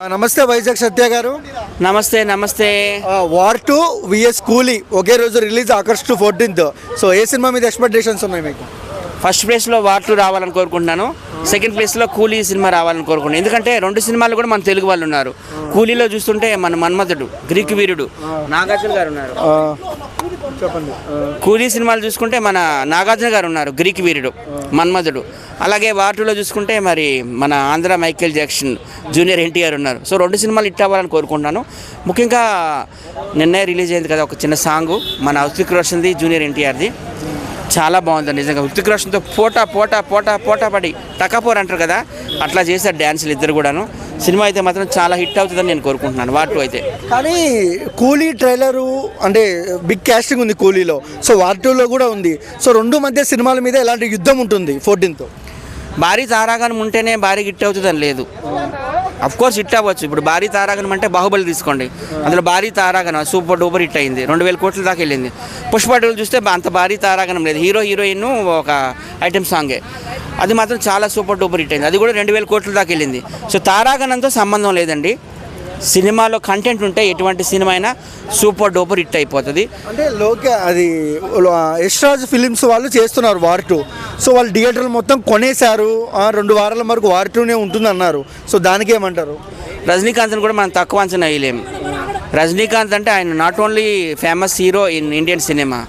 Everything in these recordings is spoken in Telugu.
నమస్తే వైజాగ్ సత్య గారు. నమస్తే నమస్తే. వార్ 2 vs కూలీ ఒకే రోజు రిలీజ్ ఆగస్టు 14th. సో ఏ సినిమా మీద ఎక్స్పెక్టేషన్స్ ఉన్నాయి మీకు? ఫస్ట్ ప్లేస్లో వార్ 2 రావాలని కోరుకుంటున్నాను. సెకండ్ ప్లేస్లో కూలీ సినిమా రావాలని కోరుకుంటున్నాను. ఎందుకంటే రెండు సినిమాలు కూడా మన తెలుగు వాళ్ళు ఉన్నారు. కూలీలో చూస్తుంటే మన మన్మధుడు గ్రీక్ వీరుడు నాగార్జున గారు ఉన్నారు. చెప్పండి. కూలీ సినిమాలు చూసుకుంటే మన నాగార్జున గారు ఉన్నారు, గ్రీక్ వీరుడు మన్మధుడు. అలాగే వార్ 2లో చూసుకుంటే మరి మన Andhra Michael Jackson junior NTR ఉన్నారు. సో రెండు సినిమాలు హిట్ అవ్వాలని కోరుకుంటున్నాను. ముఖ్యంగా నిన్నే రిలీజ్ అయింది కదా ఒక చిన్న సాంగు మన హృతిక్ రోషన్ది జూనియర్ ఎన్టీఆర్ది, చాలా బాగుంది నిజంగా. హృతిక్ రోషన్తో పోటా పోటా పోటా పోటా పడి టకాపోర్ అంటారు కదా, అట్లా చేశారు డ్యాన్సులు ఇద్దరు కూడాను. సినిమా అయితే మాత్రం చాలా హిట్ అవుతుందని నేను కోరుకుంటున్నాను వార్ 2 అయితే. కానీ కూలీ ట్రైలరు అంటే బిగ్ క్యాస్టింగ్ ఉంది కూలీలో, సో వార్ 2లో కూడా ఉంది. సో రెండు మధ్య సినిమాల మీద ఎలాంటి యుద్ధం ఉంటుంది 14th? భారీ తారాగణం ఉంటేనే భారీ హిట్ అవుతుందని లేదు. కోర్స్ హిట్ అవ్వచ్చు. ఇప్పుడు భారీ తారాగణం అంటే బాహుబలి తీసుకోండి, అందులో భారీ తారాగణం సూపర్ డూపర్ హిట్ అయింది, 2000 కోట్ల దాకా వెళ్ళింది. పుష్ప 2 చూస్తే అంత భారీ తారాగణం లేదు, హీరో హీరోయిన్ ఒక ఐటెం సాంగే, అది మాత్రం చాలా సూపర్ డూపర్ హిట్ అయింది, అది కూడా 2000 కోట్ల దాకా వెళ్ళింది. సో తారాగణంతో సంబంధం లేదండి. సినిమాలో కంటెంట్ ఉంటే ఎటువంటి సినిమా అయినా సూపర్ డూపర్ హిట్ అయిపోతుంది. అంటే అది యశ్రాజ్ ఫిలిమ్స్ వాళ్ళు చేస్తున్నారు వార్ 2. సో వాళ్ళు థియేటర్లు మొత్తం కొనేశారు, 2 వారాల వరకు వార్ 2నే ఉంటుంది అన్నారు. సో దానికి ఏమంటారు? రజనీకాంత్ని కూడా మనం తక్కువ అంచనా వేయలేము. రజనీకాంత్ అంటే ఆయన not only famous hero in Indian cinema,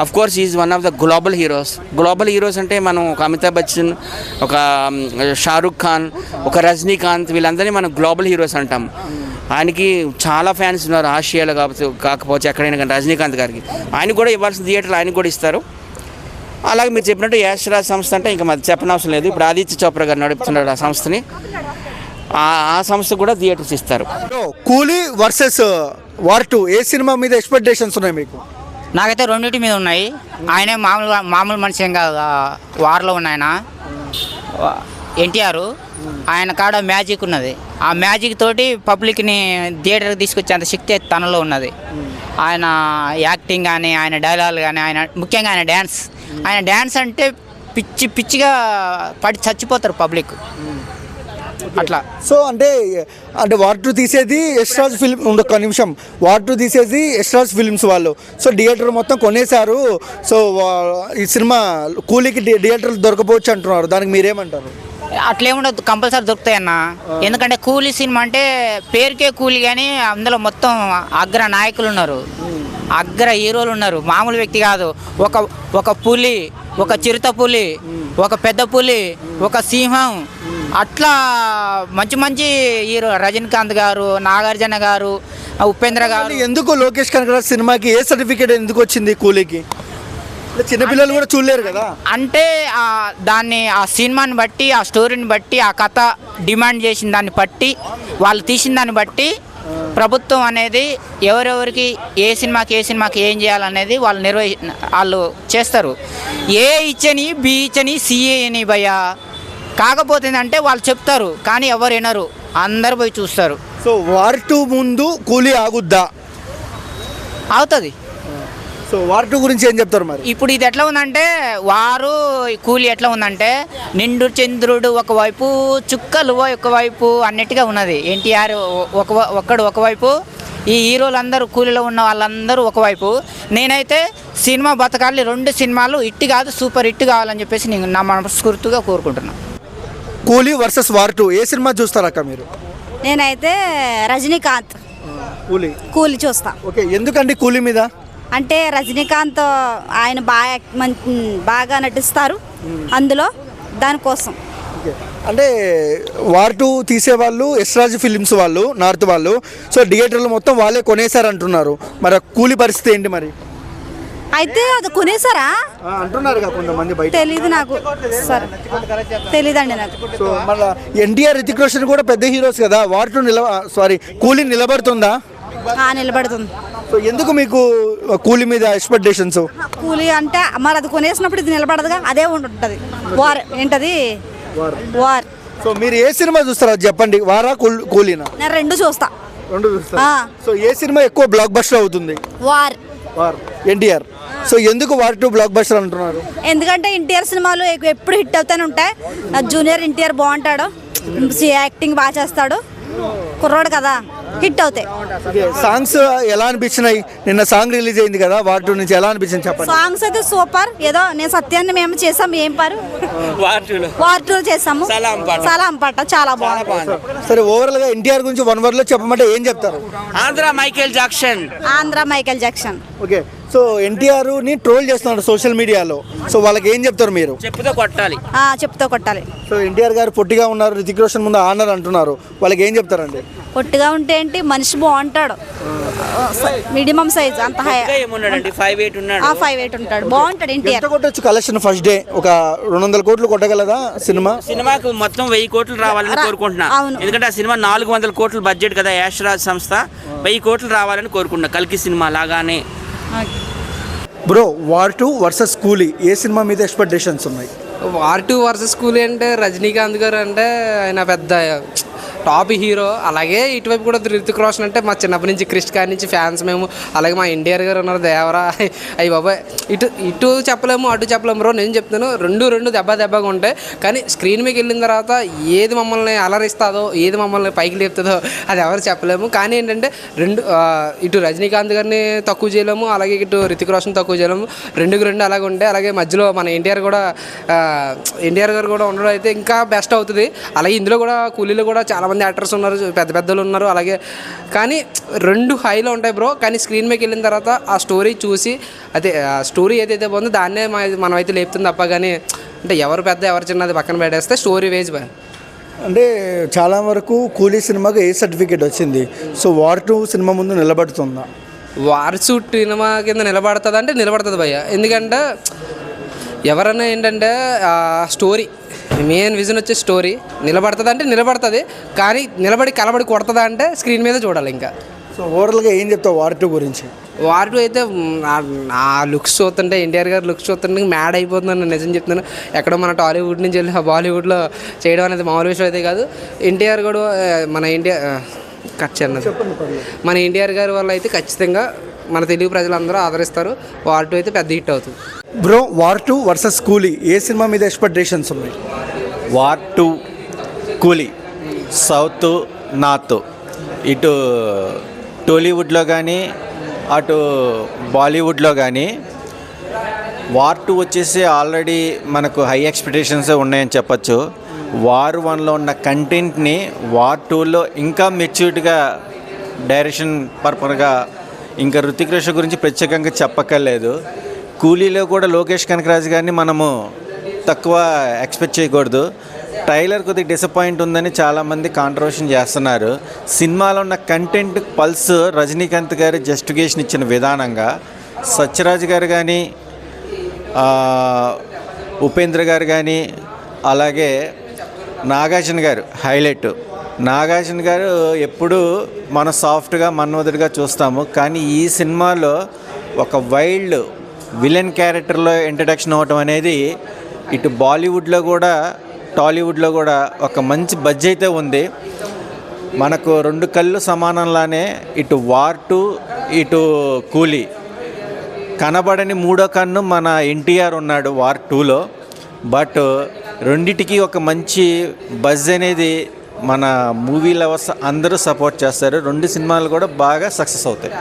of course is one of the global heroes. Global heroes అంటే మనం ఒక అమితాబ్ బచ్చన్, ఒక షారుఖ్ ఖాన్, ఒక రజనీకాంత్, వీళ్ళందరినీ మనం గ్లోబల్ హీరోస్ అంటాం. ఆయనకి చాలా ఫ్యాన్స్ ఉన్నారు ఆసియాలో కాకపోతే ఎక్కడైనా కానీ రజనీకాంత్ గారికి. ఆయనకు కూడా ఇవ్వాల్సిన థియేటర్లు ఆయనకు కూడా ఇస్తారు. అలాగే మీరు చెప్పినట్టు యశ్రాజ్ సంస్థ అంటే ఇంకా మాది చెప్పనవసరం లేదు. ఇప్పుడు ఆదిత్య చోప్రా గారు నడుపుతున్నాడు ఆ సంస్థని, ఆ సంస్థ కూడా థియేటర్స్ ఇస్తారు. కూలీ వర్సెస్ వార్ 2 ఏ సినిమా మీద ఎక్స్పెక్టేషన్స్ ఉన్నాయి మీకు? నాకైతే రెండింటి మీద ఉన్నాయి. ఆయనే మామూలు మనిషి ఏం కాదు, వార్లో ఉన్న ఆయన ఎన్టీఆర్, ఆయన కాడ మ్యాజిక్ ఉన్నది. ఆ మ్యాజిక్ తోటి పబ్లిక్ని థియేటర్కి తీసుకొచ్చేంత శక్తి తనలో ఉన్నది. ఆయన యాక్టింగ్ కానీ, ఆయన డైలాగ్ కానీ, ఆయన ముఖ్యంగా ఆయన డ్యాన్స్ అంటే పిచ్చిగా పడి చచ్చిపోతారు పబ్లిక్ అట్లా. సో అంటే వార్ 2 తీసేది యశ్రాజ్ ఫిల్మ్, ఒక నిమిషం, వార్ 2 తీసేది యశ్రాజ్ ఫిల్మ్స్ వాళ్ళు. సో థియేటర్ మొత్తం కొనేశారు. సో ఈ సినిమా కూలీకి థియేటర్లు దొరకపోవచ్చు అంటున్నారు, దానికి మీరేమంటారు? అట్లేముండదు, కంపల్సరీ దొరుకుతాయి అన్న. ఎందుకంటే కూలీ సినిమా అంటే పేరుకే కూలీ, కానీ అందులో మొత్తం అగ్ర నాయకులు ఉన్నారు, అగ్ర హీరోలు ఉన్నారు, మామూలు వ్యక్తి కాదు. ఒక పులి, ఒక చిరుత పులి, ఒక పెద్ద పులి, ఒక సింహం, అట్లా మంచి హీరో రజనీకాంత్ గారు, నాగార్జున గారు, ఉపేంద్ర గారు. ఎందుకు లోకేష్ కనకరాజ్ సినిమాకి ఏ సర్టిఫికేట్ ఎందుకు వచ్చింది కూలీకి? చిన్నపిల్లలు కూడా చూడలేరు కదా. అంటే దాన్ని ఆ సినిమాని బట్టి, ఆ స్టోరీని బట్టి, ఆ కథ డిమాండ్ చేసిన దాన్ని బట్టి, వాళ్ళు తీసిన దాన్ని బట్టి ప్రభుత్వం అనేది ఎవరెవరికి ఏ సినిమాకి ఏం చేయాలనేది వాళ్ళు చేస్తారు. ఏ ఇచ్చని, బి ఇచ్చని, సిఏ అని భయ్యా. కాకపోతే ఏంటంటే వాళ్ళు చెప్తారు కానీ ఎవరు వినరు, అందరు పోయి చూస్తారు. సో వార్ 2 ముందు కూలీ ఆగుద్దా? అవుతుంది. సో వార్ 2 గురించి ఏం చెప్తారు మరి? ఇప్పుడు ఇది ఎట్లా ఉందంటే కూలీ ఎట్లా ఉందంటే నిండు చంద్రుడు ఒకవైపు, చుక్కలు ఒకవైపు అన్నట్టుగా ఉన్నది. ఎన్టీఆర్ ఒకవైపు, ఈ హీరోలు అందరూ కూలీలో ఉన్న వాళ్ళందరూ ఒకవైపు. నేనైతే సినిమా బతకాలి, 2 సినిమాలు హిట్ కాదు సూపర్ హిట్ కావాలని చెప్పేసి నేను నా మనస్ఫూర్తిగా కోరుకుంటున్నాను. కూలీ వర్సెస్ వార్ 2 ఏ సినిమా చూస్తారక్క మీరు? నేనైతే రజనీకాంత్ కూలీ చూస్తా. ఓకే, ఎందుకండి కూలీ మీద? అంటే రజనీకాంత్ ఆయన బాగా నటిస్తారు అందులో, దానికోసం. అంటే వార్ 2 తీసేవాళ్ళు యశ్రాజ్ ఫిలిమ్స్ వాళ్ళు, నార్త్ వాళ్ళు. సో థియేటర్లు మొత్తం వాళ్ళే కొనేసారంటున్నారు, మరి కూలీ పరిస్థితి ఏంటి మరి? అయితే అది కొనేసారా అంటున్నారు కొంతమంది బయట. తెలీదు నాకు, సరే తెలీదండి నాకు. సో మళ్ళీ ఎన్టీఆర్, రితిక్ రోషన్ కూడా పెద్ద హీరోస్ కదా. వార్ 2 కూలీ నిలబడుతుందా? నిలబడుతుంది. సో ఎందుకు మీకు కూలీ మీద ఎక్స్పెక్టేషన్స్? కూలీ అంటే మరి అది కొనేసినప్పుడు ఇది నిలబడదుగా, అదే ఉంటుంది. వార్ ఏంటది వార్. సో మీరు ఏ సినిమా చూస్తారో చెప్పండి, వారా కూలీనా? నేను రెండు చూస్తా. సో ఏ సినిమా ఎక్కువ బ్లాక్ బస్టర్ అవుతుంది? వార్ ఎన్టీఆర్. సో ఎందుకు వార్ 2 బ్లాక్ బస్టర్ అంటున్నారు? ఎందుకంటే ఎన్టీఆర్ సినిమాలు ఎప్పుడు హిట్ అవుతానే ఉంటాయి. జూనియర్ ఎన్టీఆర్ బాగుంటాడు, యాక్టింగ్ బాగా చేస్తాడు, కుర్రోడు కదా హిట్ అవుతాయి. సాంగ్స్ ఎలా అనిపించినాయి? నిన్న సాంగ్ రిలీజ్ అయింది కదా, వార్ 2 నుంచి ఎలా అనిపించింది చెప్పండి. సాంగ్స్ అయితే సూపర్. ఏదో నేను సత్యాన్ని మేము చేసాం. ఏం పారు వార్ 2 చేసాము. సలాం పాట చాలా బాగుంది. సరే, ఓవరాల్ గా ఎన్టీఆర్ గురించి 1 word లో చెప్పమంటే ఏం చెప్తారు? Andhra Michael Jackson. Andhra Michael Jackson. Okay, so NTR ని ట్రోల్ చేస్తున్నారు సోషల్ మీడియాలో. సో వాళ్ళకి ఏం చెప్తారు మీరు? చెప్పుతో కొట్టాలి. చెప్తూ కొట్టాలి. సో ఎన్టీఆర్ గారు పొట్టిగా ఉన్నారు, రితిక్ రోషన్ ముందు ఆనర్ అంటున్నారు, వాళ్ళకి ఏం చెప్తారండి? పొట్టిగా ఉంటే ఏంటి, మనిషి బాగుంటాడు. మినిమం సైజ్ అంత హై. ఏమున్నాడండి 5'8" ఉన్నాడు. 5'8" ఉంటాడు. బాగుంటాడు ఎన్టీఆర్. ఎంత కొట్టొచ్చు కలెక్షన్ ఫస్ట్ డే? ఒక 200 కోట్లు కొట్టగలదా సినిమాకు మొత్తం 1000 కోట్లు రావాలని కోరుకుంటున్నా. అవును. ఎందుకంటే ఆ సినిమా 400 కోట్ల బడ్జెట్ కదా, యాష్ రాజ్ సంస్థ. 1000 కోట్లు రావాలని కోరుకుంటున్నా కల్కి సినిమా లాగానే. బ్రో, వార్ 2 వర్సెస్ కూలీ, ఏ సినిమా మీద ఎక్స్పెక్టేషన్స్ ఉన్నాయి? వార్ 2 వర్సెస్ కూలీ అంటే రజనీకాంత్ గారు అంటే ఆయన పెద్ద టాప్ హీరో. అలాగే ఇటువైపు కూడా రితిక్ రోషన్ అంటే మా చిన్నప్పటి నుంచి క్రిష్ గారి నుంచి ఫ్యాన్స్ మేము. అలాగే మా ఎన్టీఆర్ గారు ఉన్నారు, దేవరా. అయ్యి బాబాయ్, ఇటు చెప్పలేము అటు చెప్పలేము బ్రో. నేను చెప్తాను, రెండు దెబ్బగా ఉంటాయి. కానీ స్క్రీన్ మీదకి వెళ్ళిన తర్వాత ఏది మమ్మల్ని అలరిస్తుందో, ఏది మమ్మల్ని పైకి లేపుతుందో అది ఎవరు చెప్పలేము. కానీ ఏంటంటే ఇటు రజనీకాంత్ గారిని తక్కువ చేయలేము, అలాగే ఇటు రితిక్ రోషన్ తక్కువ చేయలేము. రెండు అలాగే ఉంటాయి. అలాగే మధ్యలో మన ఎన్టీఆర్ గారు కూడా ఉండడం అయితే ఇంకా బెస్ట్ అవుతుంది. అలాగే ఇందులో కూడా కూలీలో కూడా చాలా యాక్టర్స్ ఉన్నారు, పెద్దలు ఉన్నారు. అలాగే కానీ 2 హైలో ఉంటాయి బ్రో. కానీ స్క్రీన్ మీదకి వెళ్ళిన తర్వాత ఆ స్టోరీ చూసి అదే స్టోరీ ఏదైతే బాగుందో దాన్నే మనం అయితే లేపుతుంది తప్ప. కానీ అంటే ఎవరు పెద్ద ఎవరు చిన్నది పక్కన పెట్టేస్తే స్టోరీ వేజ్ బాయ్. అంటే చాలా వరకు కూలీ సినిమాకి ఏ సర్టిఫికేట్ వచ్చింది. సో వార్ 2 సినిమా ముందు నిలబడుతుందా? వార్ సినిమా కింద నిలబడుతుంది అంటే నిలబడుతుంది భయ్య. ఎందుకంటే ఎవరైనా ఏంటంటే స్టోరీ మెయిన్ విజన్ వచ్చే స్టోరీ నిలబడుతుంది అంటే నిలబడుతుంది. కానీ నిలబడి కలబడి కొడుతుందా అంటే స్క్రీన్ మీద చూడాలి. ఇంకా సో ఓవరాల్గా ఏం చెప్తావు వార్ 2 గురించి? వార్ 2 అయితే ఆ లుక్స్ చూస్తుంటే, ఎన్టీఆర్ గారు లుక్స్ చూస్తుంటే మ్యాడ్ అయిపోతున్నాను, నిజం చెప్తున్నాను. ఎక్కడో మన టాలీవుడ్ నుంచి వెళ్ళి బాలీవుడ్లో చేయడం అనేది మామూలు విషయం అయితే కాదు. ఎన్టీఆర్ కూడా మన ఎన్టీఆర్ గారి వల్ల అయితే ఖచ్చితంగా మన తెలుగు ప్రజలందరూ ఆదరిస్తారు. వార్ 2 అయితే పెద్ద హిట్ అవుతుంది. బ్రో, వార్ 2 వర్సెస్ కూలీ, ఏ సినిమా మీద ఎక్స్పెక్టేషన్స్ ఉన్నాయి? వార్ 2 కూలీ సౌత్ నార్త్, ఇటు టాలీవుడ్లో కానీ అటు బాలీవుడ్లో కానీ వార్ 2 వచ్చేసి ఆల్రెడీ మనకు హై ఎక్స్పెక్టేషన్సే ఉన్నాయని చెప్పచ్చు. వార్ 1లో ఉన్న కంటెంట్ని వార్ 2లో ఇంకా మెచ్యూర్డ్గా డైరెక్షన్ పర్పర్గా, ఇంకా రుతిక్ రోషన్ గురించి ప్రత్యేకంగా చెప్పక్కర్లేదు. కూలీలో కూడా లోకేష్ కనకరాజు గారిని మనము తక్కువ ఎక్స్పెక్ట్ చేయకూడదు. ట్రైలర్ కొద్దిగా డిసప్పాయింట్ ఉందని చాలామంది కాంట్రవర్షన్ చేస్తున్నారు. సినిమాలో ఉన్న కంటెంట్ పల్స్ రజనీకాంత్ గారు జస్టిఫికేషన్ ఇచ్చిన విధానంగా, సత్యరాజ్ గారు కానీ ఉపేంద్ర గారు కానీ అలాగే నాగార్జున గారు హైలైట్. నాగార్జున గారు ఎప్పుడూ మనం సాఫ్ట్గా మన్మధుడిగా చూస్తాము. కానీ ఈ సినిమాలో ఒక వైల్డ్ విలన్ క్యారెక్టర్లో ఇంట్రడక్షన్ అవ్వటం అనేది ఇటు బాలీవుడ్లో కూడా టాలీవుడ్లో కూడా ఒక మంచి బజ్ అయితే ఉంది. మనకు 2 కళ్ళు సమానంలానే ఇటు వార్ 2 ఇటు కూలీ. కనబడని 3వ కన్ను మన ఎన్టీఆర్ ఉన్నాడు వార్ 2లో. బట్ రెండిటికి ఒక మంచి బజ్ అనేది మన మూవీ లవర్స్ అందరూ సపోర్ట్ చేస్తారు. 2 సినిమాలు కూడా బాగా సక్సెస్ అవుతాయి.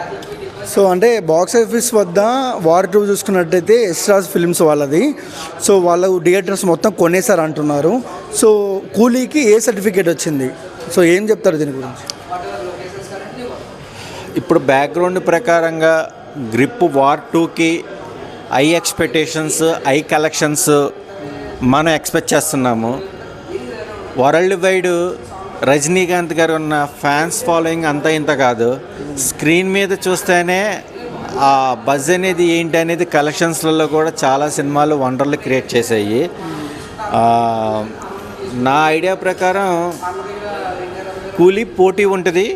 సో అంటే బాక్స్ ఆఫీస్ వద్ద వార్ 2 చూసుకున్నట్టయితే యశ్రాజ్ ఫిల్మ్స్ వాళ్ళది. సో వాళ్ళు థియేటర్స్ మొత్తం కొనేసారు అంటున్నారు. సో కూలీకి ఏ సర్టిఫికేట్ వచ్చింది? సో ఏం చెప్తారు దీని గురించి? ఇప్పుడు బ్యాక్గ్రౌండ్ ప్రకారంగా గ్రిప్ వార్ 2కి హై ఎక్స్పెక్టేషన్స్, హై కలెక్షన్స్ మనం ఎక్స్పెక్ట్ చేస్తున్నాము. వరల్డ్ వైడ్ రజనీకాంత్ గారు ఉన్న ఫ్యాన్స్ ఫాలోయింగ్ అంతా ఇంత కాదు. స్క్రీన్ మీద చూస్తేనే ఆ బజ్ అనేది ఏంటి అనేది కలెక్షన్స్లలో కూడా చాలా సినిమాలు వండర్లు క్రియేట్ చేశాయి. నా ఐడియా ప్రకారం కూలీ పోటీ ఉంటుంది,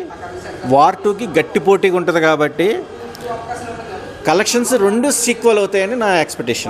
వార్ 2కి గట్టి పోటీగా ఉంటుంది. కాబట్టి కలెక్షన్స్ 2 సీక్వెల్ అవుతాయని నా ఎక్స్పెక్టేషన్.